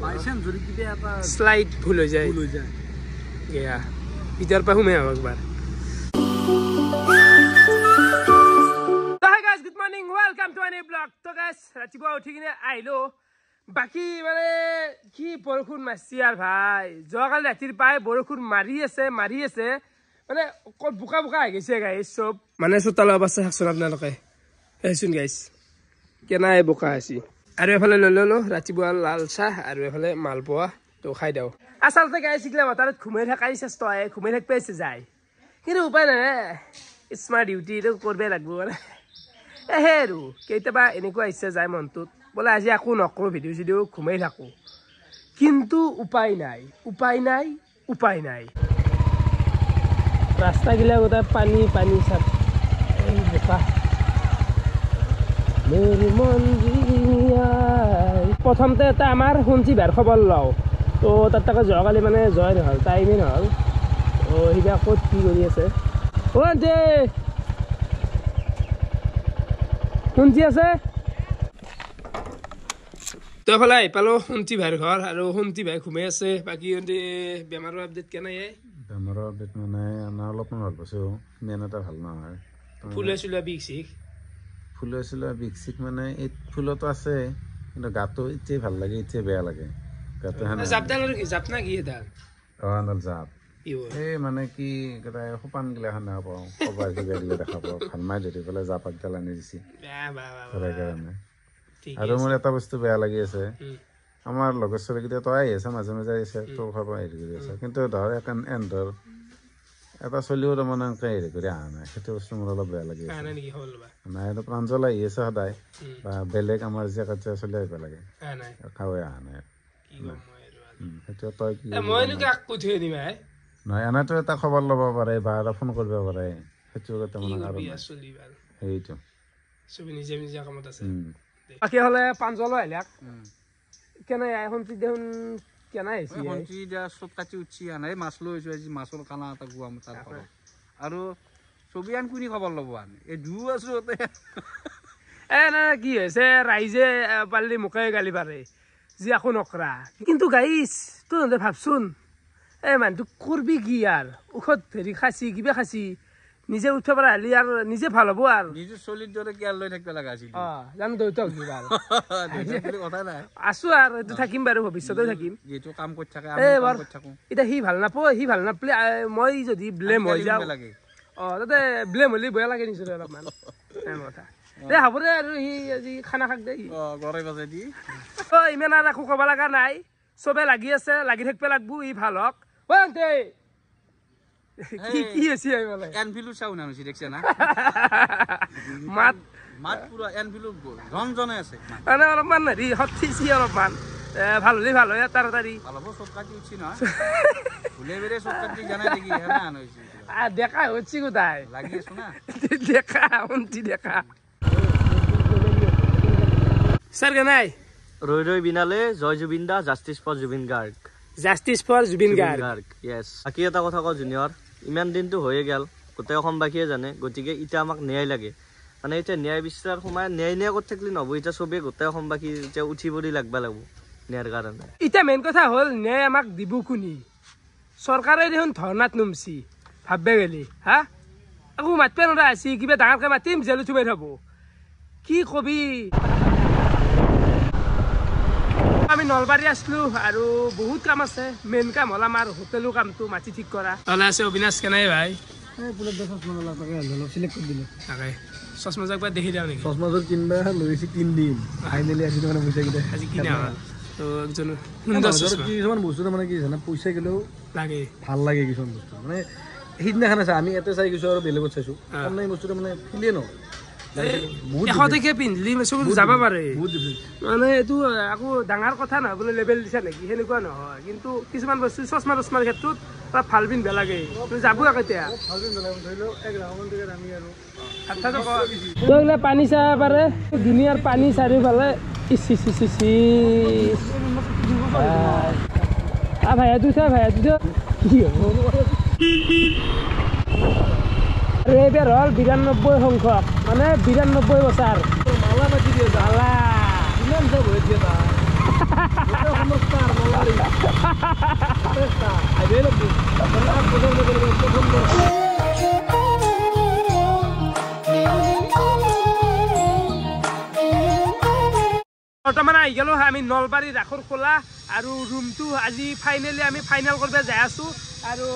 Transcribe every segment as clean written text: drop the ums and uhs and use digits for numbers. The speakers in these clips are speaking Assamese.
বাইচান্স যদি কিবা এটা স্লাইড ভুল হৈ যায় এয়া ভিতৰ পৰা সোমাই আহক একবাৰ good morning welcome to any blog তো গাইছ ৰাতিপুৱা উঠি কিনে আহিলো বাকী মানে কি বৰষুণ মাৰিছে আৰু ভাই যোৱাকালি ৰাতিৰ পাই বৰষুণ মাৰি আছে মানে বোকা আহি গৈছে গাইছ চব মানে চোতালৰ অৱস্থা চাওকচোন আপোনালোকে এইচোন গাইছ কেনাই বোকা আছে আৰু এফালে লৈ ললো ৰাতিপুৱা লাল চাহ আৰু এফালে মালপোৱা তো খাই দিওঁ আচলতে গাইছ শিকিলে মতাৰত ঘুমাই থকাই চেষ্টা হয় ঘুমাই থাকিব যায় কিন্তু উপায় নাই স্মাৰ্ট ডিউটিটো কৰিবই লাগিব মানে আৰু কেতিয়াবা এনেকুৱা ইচ্ছা যায় মনটোত বোলে আজি একো নকৰোঁ ভিডিঅ' চিডিঅ' ঘুমাই থাকোঁ কিন্তু উপায় নাই ৰাস্তাগিলা গোটেই পানী চাপ বোকা প্ৰথমতে এটা আমাৰ শুনছি বেৰ খবৰ লওঁ তো তাত যোৱাকালি মানে জয় নহ'ল টাইমেই নহ'ল সিবা ক'ত কি কৰি আছে শুনছি আছে তই ফালে আহি পালো শুনছি ভাইৰ ঘৰ আৰু শুনছি ভাই ঘুমাই আছে বাকী বেমাৰৰ আপডেট কেনে বেমাৰৰ আপডেট মানে আমাৰ অলপমান ভাল পাইছোঁ মেন এটা ভাল নহয় ফুলে চুলে বিষ চিষ মানে এই ফুলতো আছে কিন্তু গাটো এতিয়াই ভাল লাগে এতিয়াই বেয়া লাগে গাটো জাপ না কি এডাল জাপ এই মানে কি সোপান গিলা খান দেখা পাওঁ কবাৰ কিবা গিলা দেখা পাওঁ ভাল মাই ধৰি পেলাই জাপ আগডাল আনি দিছে কাৰণে আৰু মোৰ এটা বস্তু বেয়া লাগি আছে আমাৰ লগৰ ছোৱালীকেইটা তই আহি আছে মাজে আহিছে তোৰ খাব হেৰি কৰি আছে কিন্তু ধৰ এন্ধৰ এটা চলিও তাৰমানে হেৰি কৰি অহা নাই সেইটো বস্তু মোৰ অলপ বেয়া লাগি আছে নাই এইটো প্ৰাঞ্জল আহি আছে সদায় বা বেলেগ আমাৰ যে কাজিয়া চলি আহিব লাগে খাবই অহা নাই সেইটো তই কি নহয় এনেতো এটা খবৰ ল'ব পাৰে বা এটা ফোন কৰিব পাৰে সেইটো সেইটো বাকী হলে পাঞ্জল আহিলাক কেনে এখন দেখোন কেনে চব কাটি উঠি আনাই মাছ লৈ আহিছো আজি মাছৰ খানা এটা গুৱাম তাৰ আৰু ছবি আন কোনে খবৰ ল'ব আনে এই দু আছো না কি হৈছে ৰাইজে পাল্লি মোকে গালি পাৰে যি একো নকৰা কিন্তু গাইছ তহঁতে ভাবচোন এই মানুহটো কৰবি কি আৰু ঔষধ হেৰি খাচি কিবা খাচি নিজে উঠিব পৰা হ'লে আৰু নিজে ভাল হ'ব আৰু নিজে চলিৰ দৰে কেয়াৰ লৈ থাকিব লগা আছিল জানো দেউতাক কথা নাই আছো আৰু এইটো থাকিম বাৰু ভৱিষ্যতে থাকিম যিটো কাম কৰি থাকে এতিয়া সি ভাল নাপালে মই যদি ব্লেম হৈ যাওঁ তাতে ব্লেম হ'লে বেয়া লাগে নিজৰে অলপমান কথা দে হ'ব দে আৰু সি আজি খানা খাক দে ইমান আৰু একো ক'ব লগা নাই চবে লাগি আছে লাগি থাকিব লাগব ই ভাল হওক কি হৈছে এনফিলো চাও না দেখছে না মাত পুৰা এনফিলো ৰঞ্জনে আছে মানে অলপমান হেৰি সঠিছি অলপমান ভাল হ'লে ভাল হয় তাড়াতাড়ি চব কাটি উঠছি নহয় ভুলে বেৰে চব কাটি জানাই দেখি হেৰান হৈছে দেখা হচ্ছি কোথায় লাগি আছো না দেখা স্যাৰ কেনাই ৰৈ বিনালে জয় জুবিন দা জাষ্টিছ ফৰ জুবিন গাৰ্গ য়েছ বাকী এটা কথা কওঁ জুনিয়ৰ ইমান দিনটো হৈয়ে গেল গোটেই অসমবাসীয়ে জানে গতিকে এতিয়া আমাক ন্যায় লাগে মানে এতিয়া ন্যায় বিচাৰ সোমাই ন্যায় কৰি থাকিলে নহ'ব এতিয়া চবেই গোটেই অসমবাসী এতিয়া উঠি পৰি লাগবা লাগিব ন্যায়ৰ কাৰণে এতিয়া মেইন কথা হ'ল ন্যায় আমাক দিব কোনি চৰকাৰে দেখোন ধৰ্ণাত নামছি ভাববে গেলি আকৌ মাতিব নৰা আছি কিবা ডাঙৰকে মাতিম জেলত সোমাই থ'ব কি কবি আমি নলবাৰী আছিলো আৰু বহুত কাম আছে মেইন কাম হ'ল আমাৰ হোটেলৰ কামটো মাটি ঠিক কৰা তাহলে আছে অবিনাশ কেনাই ভাই চশমাযোৰ একবাৰ দেখি দিওঁ নেকি চশমাযোৰ কিনবা লৈছে 3 দিন ফাইনেলি আজি মানে পইচা কিটা আজি কিনা তো একজন কিছুমান বস্তু মানে কি জানা পইচা গেলেও লাগে ভাল লাগে কিছুমান বস্তু মানে সিদিনাখন আছে আমি ইয়াতে চাই গৈছো আৰু বেলেগত চাইছো মানে বস্তুটো মানে ফিলে ন এশটকীয়া পিন্ধিলি চব যাব পাৰে মানে এইটো আকৌ ডাঙৰ কথা নহয় বোলে লেবেল দিছা নেকি সেনেকুৱা নহয় কিন্তু কিছুমান বস্তু চশমাৰ ক্ষেত্ৰত তাত ভাল পিন্ধিব লাগে তুমি যাব কেতিয়া পানী চাব পাৰে ধুনীয়াৰ পানী চাৰিওফালে ভাইয়াটো কি এইবাৰ হ'ল 92 সংখ্যক মানে 92 বছৰ মালা পাতি দিয়ে মালা ইমান চব হৈ দিয়ে আহি গেলো আমি নলবাৰী ৰাসৰ খোলা আৰু ৰুমটো আজি ফাইনেলি আমি ফাইনেল কৰিব যাই আছো আৰু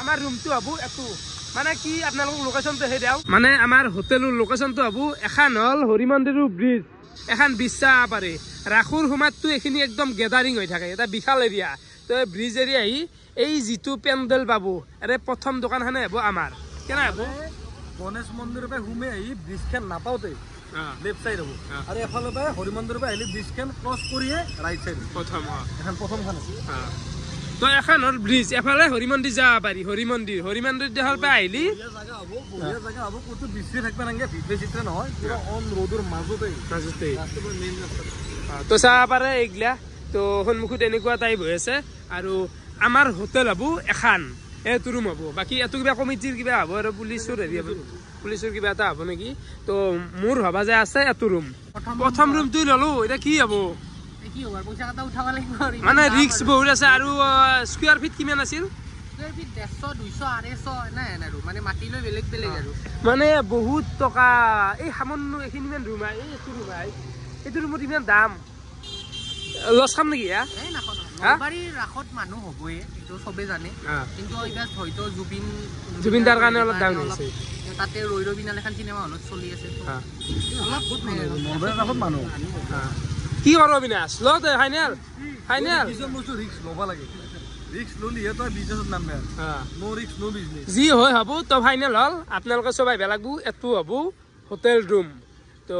আমাৰ ৰুমটো হবো এটো মানে কি আপোনালোক লোকেশনটো হে দিও মানে আমাৰ হোটেলৰ লোকেশনটো হবো এখন হল হৰি মন্দিৰৰ ব্ৰিজ এখন বিছা পাৰে ৰাসৰ সময়তটো এখিনি একদম গেদাৰিং হৈ থাকে এটা বিশাল এৰিয়া তো ব্ৰিজ এৰিয়া আহি এই যিটো পেন্ডেল পাবো আৰে প্ৰথম দোকানখানে হবো আমাৰ কেনা হবো গণেশ মন্দিৰৰ পৰা হুমে আহি ব্ৰিজখন নাপাওতে লেফট সাইড হবো আৰু এফালে পৰা হৰি মন্দিৰৰ পৰা আহিলে ব্ৰিজখন ক্ৰছ কৰিয়ে ৰাইট সাইড প্ৰথম প্ৰথমখন আছে তো এখন হল ব্ৰিজ এফালে হৰি মন্দিৰ যাব পাৰি হৰি মন্দিৰ দেখাৰ পৰা আহিলি জায়গা হবো কত বিশ্বে থাকবে নাগে ভিতৰে চিত্ৰে নহয় পুৰো অন ৰোডৰ মাজতে মেইন ৰাস্তা তো চাব পাৰে এইগিলা তো সন্মুখত এনেকুৱা টাইপ হৈ আছে আৰু আমাৰ হোটেল হবো এখন এইটো ৰুম হবো বাকী এটো কিবা কমিটিৰ কিবা হবো আৰু পুলিচৰ কিবা এটা হবো নেকি তো মোৰ হবা যে আছে এটো ৰুম প্ৰথম ৰুমটো ললো এটা কি হবো কি হ'ব পইচা কাটা উঠাব লাগিব মানে ৰিস্ক বহুত আছে আৰু স্কয়াৰ ফিট কিমান আছিল স্কয়াৰ ফিট 150 200 250 নাই আৰু মানে মাটি লৈ বেলেগ আৰু মানে বহুত টকা এই সামান্য এখিনি মান ৰুম এই এইটো ৰুমত ইমান দাম লছ খাম নেকি এই নাখন নলবাৰীৰ ৰাখত মানুহ হবয়ে এটো সবে জানে কিন্তু ইবাস হয়তো জুবিন দাৰ কাৰণে অলপ ডাউন হৈছে তাতে ৰৈৰবিনাল এখন সিনেমা হলত চলি আছে অলপ নলবাৰীৰ ৰাখত মানুহ কি কৰ অবিনাশ ল দে ফাইনেল কিছু বস্তু রিস্ক লবা লাগে রিস্ক ললি তো বিজনেসত নামবে নো রিস্ক নো বিজনেস যি হয় হবো তো ফাইনেল হল আপোনালোকে সবাই বেলাগবো এটো হবো হোটেল ৰুম তো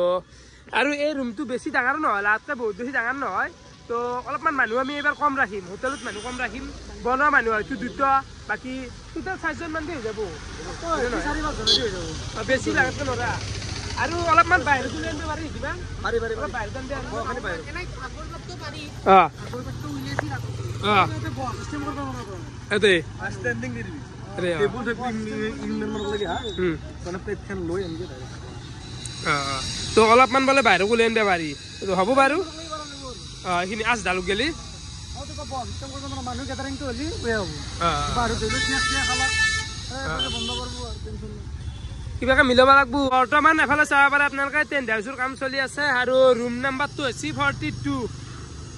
আৰু এই ৰুমটো বেছি ডাঙৰ নহয় লাতে বহুত বেছি ডাঙৰ নহয় তো অলপমান মানুহ আমি এবাৰ কম ৰাখিম হোটেলত মানুহ কম ৰাখিম বনোৱা মানুহ হয়তো দুটা বাকি টোটাল 6 জন মান হৈ যাব 4-5 জন হৈ যাব বেছি লাগতে নৰা আৰু অলপমান বাহিৰত লৈ আনিব পাৰি কিমান পাৰি অলপ বাহিৰত আনিব খালি বাহিৰত এনে আগৰ লগতো পাৰি আগৰ লগতো উলিয়াছি ৰাখো সিস্টেম কৰিব এতে স্ট্যান্ডিং দি দিবি আরে টেবুল থেকে ইনমেন লাগে মানে প্লেটখন লৈ আনগে তো অলপমান বলে বাহিৰত লৈ আনিব পাৰি তো হ'ব বাৰু এইখিনি আজ ডালুক গেলি সিস্টেম কৰিব মানুহ গেদাৰিংটো হলি হৈ হ'ব বাহিৰত দিলে স্ন্যাক্স খালা বন্ধ কৰিব আৰু টেনশন নাই কিবাকে মিলাব লাগবো বৰ্তমান এফালে চাব পাৰে আপোনালোকে টেন্ট হাউচৰ কাম চলি আছে আৰু ৰুম নাম্বাৰটো হৈছে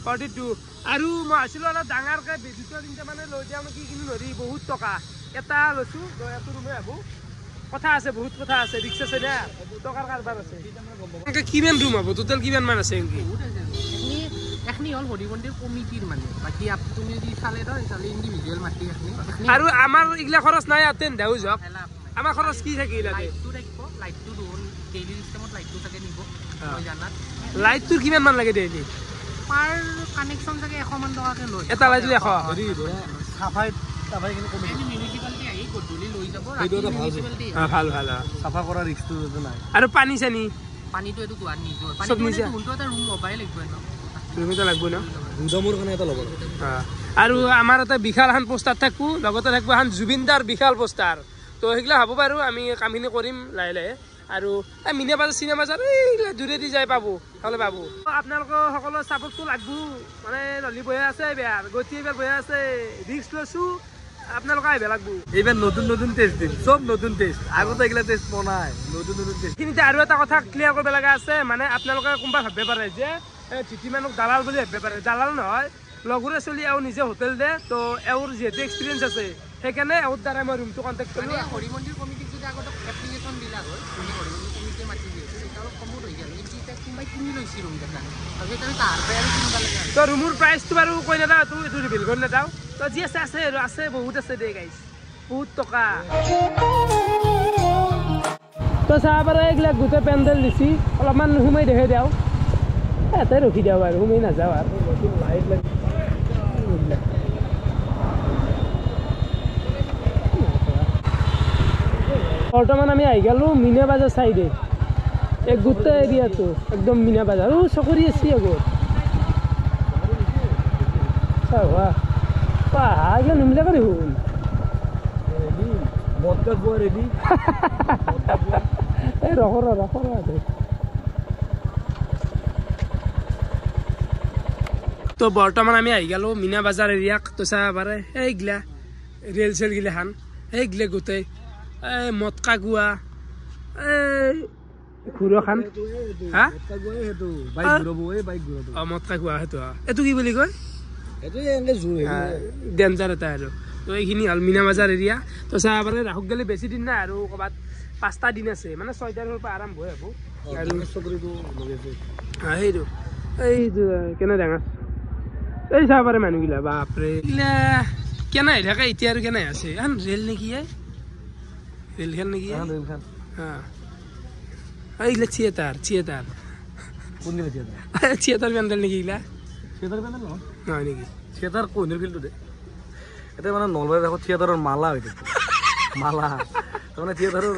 42 আৰু মই আছিলো অলপ ডাঙৰকে দুটা তিনটা মানে লৈ যাওঁ কি কিনি নৰি বহুত টকা এটা লৈছো এটো ৰুমে হবো কথা আছে বহুত কথা আছে ৰিক্স আছে না টকাৰ কাৰবাৰ আছে কিমান ৰুম হবো টোটাল কিমান মান আছে কি এখনি হল হৰি মন্দিৰ কমিটিৰ মানে বাকি আপুনি যদি চালে ইন্ডিভিজুৱেল মাটি এখনি আৰু আমাৰ ইগলা খৰচ নাই টেন্ট হাউচ হক আমাৰ খৰচ কি থাকিল লাইটটো ডেইলি সিস্টেমত লাইটটো থাকে নিব মই জানাত লাইটটোৰ কিমান মান লাগে ডেইলি পাৰ কানেকশন থাকে 100 মান টকাকে লয় এটা লাইট 100 হেৰি ধৰা সাফাই কিনে কমি মিউনিসিপালিটি আহি গধূলি লৈ যাব এইটো এটা ভাল ভাল সাফা কৰা ৰিস্কটো নাই আৰু পানী চানি পানীটো এটো গুৱাহাটী নিজৰ সব নিজে কোনটো এটা ৰুম লবাই লাগিব ন ৰুমটো লাগব ন দুদমৰ কাৰণে এটা ল'ব আৰু আমাৰ এটা বিশাল এখন পোষ্টাৰ থাকবো লগতে থাকবো এখন জুবিনদাৰ বিশাল পোষ্টাৰ তো সেইগলা হ'ব বাৰু আমি কামখিনি কৰিম লাহে আৰু মিনা বাজাৰ চিনেমা বাজাৰ এইগলা দূৰেদি যাই পাবো আপোনালোকৰ সকলো সাপোৰ্টটো লাগবো মানে নলি বহে আছে বেয়া গতি এবাৰ বহে আছে ৰিস্ক লৈছো আপোনালোকে আহিব লাগবো এইবাৰ নতুন টেষ্ট দিম সব নতুন টেষ্ট আগতে এগলা টেষ্ট বনাই নতুন টেষ্ট কিন্তু আৰু এটা কথা ক্লিয়াৰ কৰিব লগা আছে মানে আপোনালোকে কোনবা ভাববে পাৰে যে চিটি মানুহ দালাল বুলি ভাববে পাৰে দালাল নহয় লগৰে চলি আৰু নিজে হোটেল দে তো এওৰ যেহেতু এক্সপিৰিয়েঞ্চ আছে সেইকাৰণে এওৰ দ্বাৰা মই ৰুমটো কণ্টেক্ট কৰিলোঁ হৰি মন্দিৰ কমিটিক যদি আগতে এপ্লিকেশ্যন দিলা হয় হৰি মন্দিৰ কমিটিয়ে মাতি দিয়ে তেতিয়া অলপ কমত হৈ গ'ল কিন্তু এতিয়া কোনোবাই কিনি লৈছে ৰুম কেইটা তাৰপিছত আমি তাৰ পৰাই আৰু কিনিব লাগে তো ৰুমৰ প্ৰাইচটো বাৰু কৈ নাযাওঁ এইটো ৰিভিল কৰি নাযাওঁ তো যি আছে আৰু আছে বহুত আছে দে গাইছ বহুত টকা তো চাব পাৰে এইবিলাক গোটেই পেণ্ডেল দিছি অলপমান সোমাই দেখাই দিওঁ ইয়াতে ৰখি দিওঁ আৰু সোমাই নাযাওঁ আৰু লাইট লাগে বৰ্তমান আমি আহি গ'লো মিনা বাজাৰ চাইডে এক গোটেই এৰিয়াটো একদম মিনা বাজাৰ চকৰি আছে আগত চাৱা এইগিলা নিমিলে কৰি শুন এই ৰখৰ তো বৰ্তমান আমি আহি গ'লো মিনা বাজাৰ এৰিয়াক তো চাব পাৰে এইগিলা ৰেল চেল গিলাখান এইগিলা গোটেই মটকা গুৱা ঘুৰো খান হা মটকা গোৱা সেইটো এইটো কি বুলি কয় ডেঞ্জাৰ এটা আৰু তো এইখিনি হ'ল মিনা বাজাৰ এৰিয়া তো চাহ মানে ৰাসক গ'লে বেছি দিন নাই আৰু ক'ৰবাত 5টা দিন আছে মানে 6 তাৰিখৰ পৰা আৰম্ভ হৈ হ'ব আৰু সেইটো এইটো কেনে ডাঙৰ এই চাব পাৰে মানুহগিলা বাপৰে এইগিলা কেনে আহি থাকে এতিয়া আৰু কেনে আছে এখন ৰেল নেকি ৰেলখন নেকি এইগিলা থিয়েটাৰ পেণ্ডেল নেকি এইগিলা নহয় নেকি থিয়েটাৰ কোহিনীৰ ফিল্ডটো দে এতিয়া মানে নলবাৰীত আকৌ থিয়েটাৰৰ মালা হৈ থাকে মালা তাৰমানে থিয়েটাৰৰ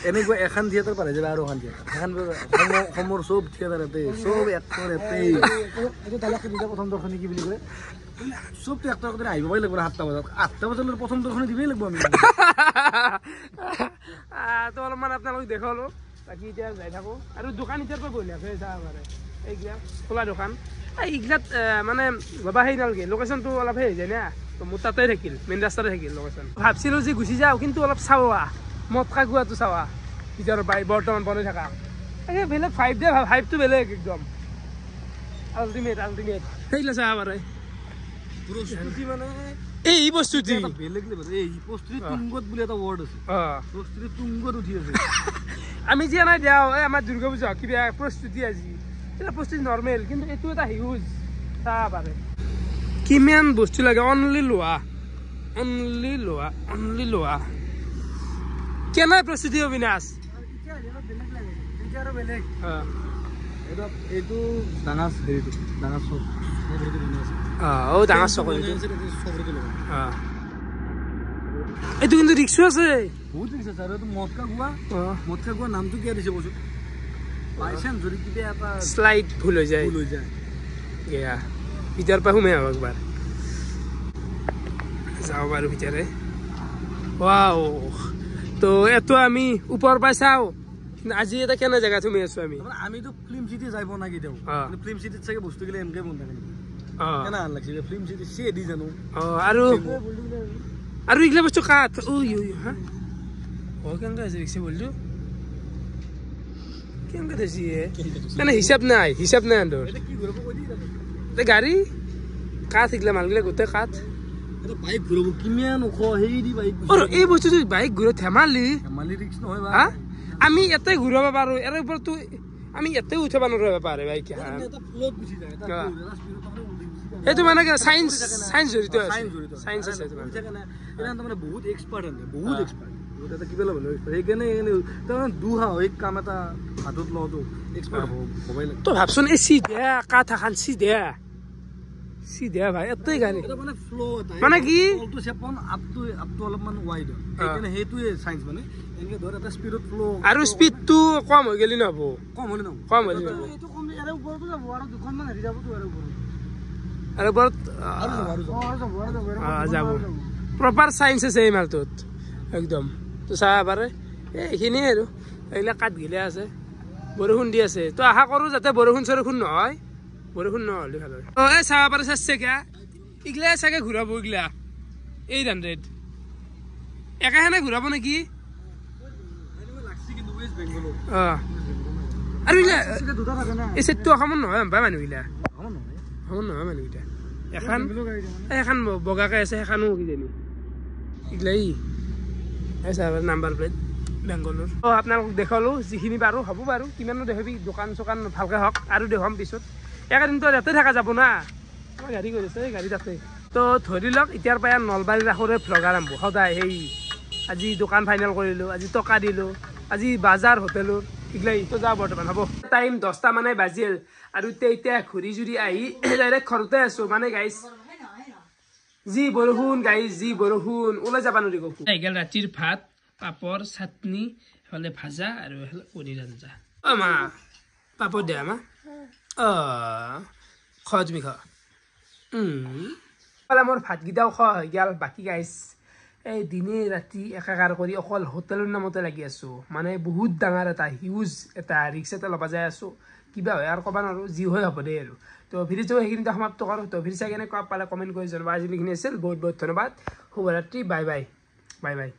এনেকুৱা এখন থিয়েটাৰ পাৰে যে আৰু এখন থিয়েটাৰ এখন অসমৰ চব থিয়েটাৰ এতেই চব এক্টৰ এতেই এইটো তালাক প্ৰথম দৰ্শনী কি বুলি কয় চব এক্টৰ কথা আহিব পাৰিব লাগিব 7টা বজাত 8টা বজালৈ প্ৰথম দৰ্শনী দিবই লাগিব আমি তো অলপমান আপোনালোক দেখালো বাকী এতিয়া যাই থাকোঁ আৰু দোকান এতিয়াৰ পৰা বহি আছে চাব পাৰে এইগিলা খোলা দোকান এইগিলাত মানে বাবা সেই নালাগে লোকেশ্যনটো অলপ সেই হৈ যায় না তো মোৰ তাতে থাকিল মেইন ৰাস্তাতে থাকিল লোকেশ্যন ভাবছিলোঁ যে গুচি যাওঁ কিন্তু অলপ চাৱা মটকা গোৱাটো চাৱা ভিতৰৰ পাই বৰ্তমান বনাই থকা এই বেলেগ ভাইব দে ভাইবটো বেলেগ একদম আল্টিমেট সেইগিলা চাব পাৰে প্ৰস্তুতি মানে এই বস্তুটি বেলেগ এই প্ৰস্তুতি তুংগত বুলি এটা ৱৰ্ড আছে প্ৰস্তুতি তুংগত উঠি আছে আমি যে নাই যাওঁ এই আমাৰ দুৰ্গা পূজা কিবা প্ৰস্তুতি আজি এটা প্ৰস্তুতি নৰ্মেল কিন্তু এইটো এটা হিউজ চাব পাৰে কিমান বস্তু লাগে অনলি লোৱা কেনে প্ৰস্তুতি অবিনাশ এইটো ডাঙৰ হেৰিটো ডাঙৰ চব ডাঙৰ চক এইটো কিন্তু ৰিক্সো আছে বহুত ৰিক্স আছে আৰু এইটো মটকা গোৱা নামটো কিয় দিছে কৈছো বাইচান্স যদি কিবা এটা শ্লাইড ভুল হৈ যায় এয়া ভিতৰৰ পৰা সোমাই আহক একবাৰ যাওঁ বাৰু ভিতৰে ৱাও তো এইটো আমি ওপৰৰ পৰা চাওঁ আজি এটা কেনে জেগাত সোমাই আছো আমিতো ফিল্ম চিটি যাব না কেতিয়াও ফিল্ম চিটিত চাগে বস্তুগিলা এনেকৈ বন্ধ থাকে কেনে ভাল লাগছে ফিল্ম চিটি চিয়ে দি জানো আৰু এইগিলা বস্তু কাঠ হা কেনেকৈ আছে ৰিক্সা বলছো কেনেকৈ থৈছি মানে হিচাপ নাই আন্দৰ গাড়ী কাঠ এইগিলা মালগিলা গোটেই কাঠ বাইক ঘূৰাব কিমান ওখ হেৰি দি বাইক এই বস্তুটো বাইক ঘূৰা ধেমালি ৰিক্স নহয় হা আমি ইয়াতে ঘূৰাব পাৰো ইয়াৰ ওপৰতো আমি ইয়াতে উঠাব নোৱাৰিব পাৰে বাইক এইটো মানে চাইন্স জড়িত আছে বহুত এক্সপাৰ্ট কিবা ল'ব সেইকাৰণে তাৰমানে দুহা হয় কাম এটা হাতত লওঁতো এক্সপাৰ্ট হ'বই লাগে তই ভাবচোন এই চিধা কাঠ এখন চিধা ভাই এতেই গাড়ী মানে ফ্লো মানে কি ফ্লোটো চেপন আপটো অলপমান ওয়াইড হয় সেইকাৰণে সেইটোৱে সাইন্স মানে এনেকে ধৰ এটা স্পিডত ফ্লো আৰু স্পিডটো কম হৈ গেলি নহব কম হলে নহব এইটো কম ইয়াৰ ওপৰতো যাব আৰু দুখনমান হেৰি যাব তো আৰু ওপৰত যাব প্ৰপাৰ সাইন্স আছে এই মালটোত একদম তো চাব পাৰে এইখিনিয়ে আৰু এইবিলাক কাঠ গিলা আছে বৰষুণ দি আছে তো আশা কৰোঁ যাতে বৰষুণ নহয় বৰষুণ নহ'লে ভাল হয় এই চাব পাৰে চাইছে কিয়া এইগিলা চাগে ঘূৰাব এইগিলা 800 একেখানে ঘূৰাব নেকি আৰু এইগিলা এই চেটটো অসমত নহয় মানুহগিলা মানুহকেইটা এখন বগাকে আছে সেইখনো কিজানি এইগিলা নাম্বাৰ প্লেট বেংগলৰ আপোনালোকক দেখালোঁ যিখিনি পাৰোঁ হ'ব বাৰু কিমানো দেখাবি দোকান চোকান ভালকৈ হওক আৰু দেখাম পিছত একেদিনতো ইয়াতে থকা যাব না আমাৰ গাড়ী কৰিছে গাড়ী তাতে তো ধৰি লওক এতিয়াৰ পৰা নলবাৰী ৰাসৰে ভ্লগ আৰম্ভ সদায় সেই আজি দোকান ফাইনেল কৰিলোঁ আজি টকা দিলোঁ আজি বাজাৰ হোটেলৰ এইগিলাটো যাওঁ বৰ্তমান হ'ব টাইম 10টা মানে বাজিল আৰু এতিয়া ঘূৰি জুৰি আহি ডাইৰেক্ট ঘৰতে আছোঁ মানে গাইছ যি বৰষুণ ওলাই যাব নোৱাৰি কওক গেল ৰাতিৰ ভাত পাপৰ চাটনি এইফালে ভাজা আৰু এইফালে পনীৰ আঞ্জা মা পাপৰ দিয়া মা খোৱা তুমি খোৱা মোৰ ভাতকেইটাও খোৱা হৈ গ'ল বাকী গাইছ এই দিনে ৰাতি একাকাৰ কৰি অকল হোটেলৰ নামতে লাগি আছোঁ মানে বহুত ডাঙৰ এটা হিউজ এটা ৰিক্স এটা ল'ব যাই আছোঁ কিবা হয় আৰু ক'ব নোৱাৰোঁ যি হয় হ'ব দেই আৰু তো ভিডিঅ'টো সেইখিনিতে সমাপ্ত কৰোঁ তো ভিডিঅ' চাই কেনে কোৱা পালে কমেণ্ট কৰি জনাব আজিলৈখিনি আছিল বহুত ধন্যবাদ শুভৰাত্ৰি বাই বাই